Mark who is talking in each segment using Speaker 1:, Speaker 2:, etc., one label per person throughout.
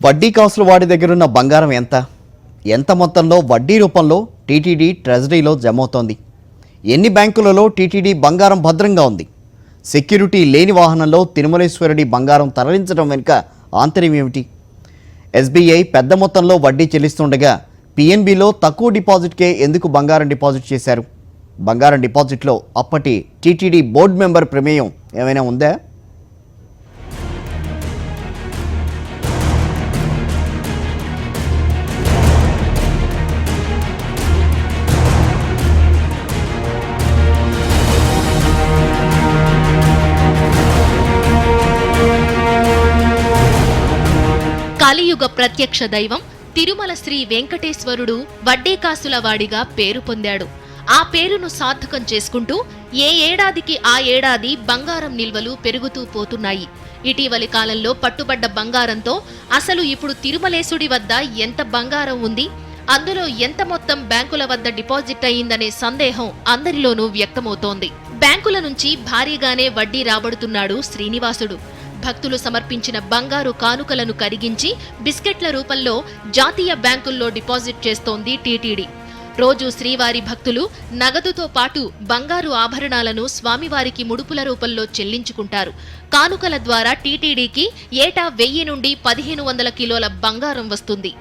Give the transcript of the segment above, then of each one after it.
Speaker 1: వడ్డీ కాసుల వాడి దగ్గరున్న బంగారం ఎంత మొత్తంలో వడ్డీ రూపంలో టీటీడీ ట్రెజరీలో జమవుతోంది? ఎన్ని బ్యాంకులలో టీటీడీ బంగారం భద్రంగా ఉంది? సెక్యూరిటీ లేని వాహనంలో తిరుమలేశ్వరుడి బంగారం తరలించడం వెనుక ఆంతర్యం ఏమిటి? ఎస్బీఐ పెద్ద మొత్తంలో వడ్డీ చెల్లిస్తుండగా పిఎన్బిలో తక్కువ డిపాజిట్కే ఎందుకు బంగారం డిపాజిట్ చేశారు? బంగారం డిపాజిట్లో అప్పటి టీటీడీ బోర్డు మెంబర్ ప్రమేయం ఏమైనా ఉందా?
Speaker 2: కలియుగ ప్రత్యక్ష దైవం తిరుమల శ్రీ వెంకటేశ్వరుడు వడ్డీకాసుల వాడిగా పేరు పొందాడు. ఆ పేరును సార్థకం చేసుకుంటూ ఏ ఏడాదికి ఆ ఏడాది బంగారం నిల్వలు పెరుగుతూ పోతున్నాయి. ఇటీవలి కాలంలో పట్టుబడ్డ బంగారంతో అసలు ఇప్పుడు తిరుమలేశుడి వద్ద ఎంత బంగారం ఉంది, అందులో ఎంత మొత్తం బ్యాంకుల వద్ద డిపాజిట్ అయ్యిందనే సందేహం అందరిలోనూ వ్యక్తమవుతోంది. బ్యాంకుల నుంచి భారీగానే వడ్డీ రాబడుతున్నాడు శ్రీనివాసుడు. భక్తులు సమర్పించిన బంగారు కానుకలను కరిగించి బిస్కెట్ల రూపంలో జాతీయ బ్యాంకుల్లో డిపాజిట్ చేస్తోంది టీటీడీ. రోజు శ్రీవారి భక్తులు నగదుతో పాటు బంగారు ఆభరణాలను స్వామివారికి ముడుపుల రూపంలో చెల్లించుకుంటారు. కానుకల ద్వారా టీటీడీకి ఏటా 1000 నుండి 1500 కిలోల బంగారం వస్తుంది.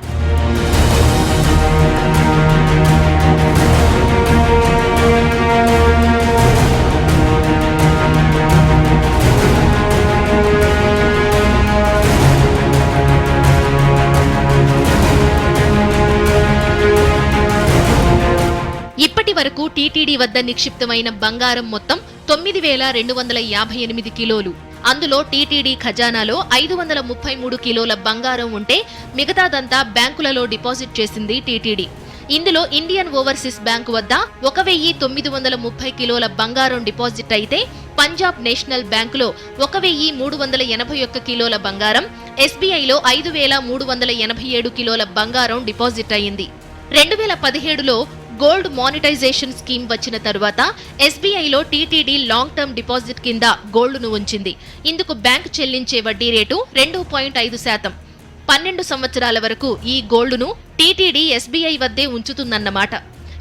Speaker 2: ఇప్పటి వరకు టీటీడీ వద్ద నిక్షిప్తమైన బంగారం మొత్తం 9258 కిలోలు. అందులో టీటీడీ ఖజానాలో 533 కిలోల బంగారం ఉంటే మిగతాదంతా బ్యాంకులలో డిపాజిట్ చేసింది టీటీడీ. ఇందులో ఇండియన్ ఓవర్సీస్ బ్యాంకు వద్ద 1930 కిలోల బంగారం డిపాజిట్ అయితే పంజాబ్ నేషనల్ బ్యాంకులో 1381 కిలోల బంగారం, ఎస్బీఐలో 5387 కిలోల బంగారం డిపాజిట్ అయింది. 2017లో గోల్డ్ మానిటైజేషన్ స్కీమ్ వచ్చిన తరువాత ఎస్బీఐలో టీటీడీ లాంగ్ టర్మ్ డిపాజిట్ కింద గోల్డ్ను ఉంచింది. ఇందుకు బ్యాంక్ చెల్లించే వడ్డీ రేటు 2.5%. 12 సంవత్సరాల వరకు ఈ గోల్డ్ను టీటీడీ ఎస్బీఐ వద్దే ఉంచుతుందన్నమాట.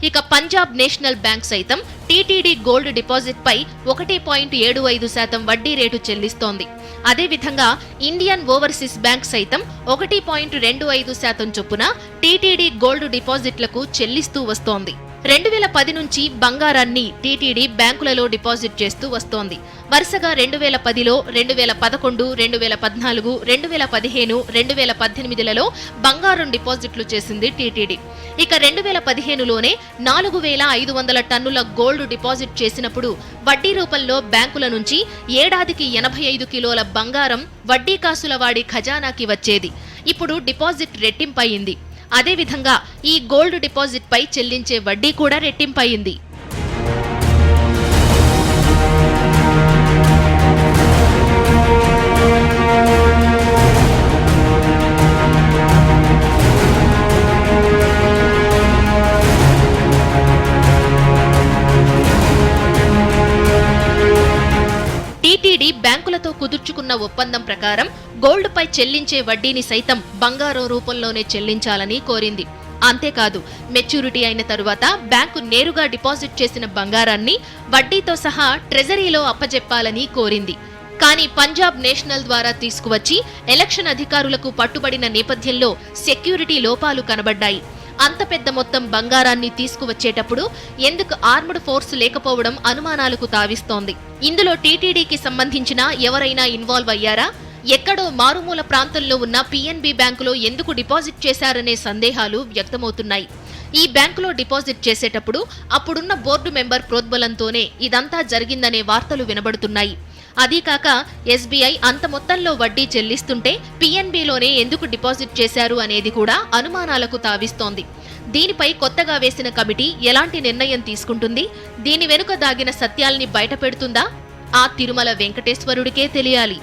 Speaker 2: ఇక పంజాబ్ నేషనల్ బ్యాంక్ సైతం టీటీడీ గోల్డ్ డిపాజిట్ పై 1.75% వడ్డీ రేటు చెల్లిస్తోంది. అదేవిధంగా ఇండియన్ ఓవర్సీస్ బ్యాంక్ సైతం 1.25% చొప్పున టీటీడీ గోల్డ్ డిపాజిట్లకు చెల్లిస్తూ వస్తోంది. 2010 నుంచి బంగారాన్ని టీటీడీ బ్యాంకులలో డిపాజిట్ చేస్తూ వస్తోంది. వరుసగా 2010లో, 2011, 2014, 2015, 2018లలో బంగారం డిపాజిట్లు చేసింది టీటీడీ. ఇక 2015లోనే 4500 టన్నుల గోల్డ్ డిపాజిట్ చేసినప్పుడు వడ్డీ రూపంలో బ్యాంకుల నుంచి ఏడాదికి 85 కిలోల బంగారం వడ్డీ కాసుల వాడి ఖజానాకి వచ్చేది. ఇప్పుడు డిపాజిట్ రెట్టింపయింది. అదేవిధంగా ఈ గోల్డ్ డిపాజిట్ పై చెల్లించే వడ్డీ కూడా రెట్టింపయింది. టీటీడీ బ్యాంకులతో కుదుర్చుకున్న ఒప్పందం ప్రకారం గోల్డ్ పై చెల్లించే వడ్డీని సైతం బంగారం రూపంలోనే చెల్లించాలని కోరింది. అంతేకాదు, మెచ్యూరిటీ అయిన తరువాత బ్యాంకు నేరుగా డిపాజిట్ చేసిన బంగారాన్ని వడ్డీతో సహా ట్రెజరీలో అప్పజెప్పాలని కోరింది. కానీ పంజాబ్ నేషనల్ ద్వారా తీసుకువచ్చి ఎలక్షన్ అధికారులకు పట్టుబడిన నేపథ్యంలో సెక్యూరిటీ లోపాలు కనబడ్డాయి. అంత పెద్ద మొత్తం బంగారాన్ని తీసుకువచ్చేటప్పుడు ఎందుకు ఆర్మ్డ్ ఫోర్స్ లేకపోవడం అనుమానాలకు తావిస్తోంది. ఇందులో టీటీడీకి సంబంధించిన ఎవరైనా ఇన్వాల్వ్ అయ్యారా? ఎక్కడో మారుమూల ప్రాంతంలో ఉన్న పిఎన్బి బ్యాంకులో ఎందుకు డిపాజిట్ చేశారనే సందేహాలు వ్యక్తమవుతున్నాయి. ఈ బ్యాంకులో డిపాజిట్ చేసేటప్పుడు అప్పుడున్న బోర్డు మెంబర్ ప్రోద్బలంతోనే ఇదంతా జరిగిందనే వార్తలు వినబడుతున్నాయి. అదీకాక ఎస్బీఐ అంత మొత్తంలో వడ్డీ చెల్లిస్తుంటే పిఎన్బిలోనే ఎందుకు డిపాజిట్ చేశారు అనేది కూడా అనుమానాలకు తావిస్తోంది. దీనిపై కొత్తగా వేసిన కమిటీ ఎలాంటి నిర్ణయం తీసుకుంటుంది? దీని వెనుక దాగిన సత్యాల్ని బయటపెడుతుందా? ఆ తిరుమల వెంకటేశ్వరుడికే తెలియాలి.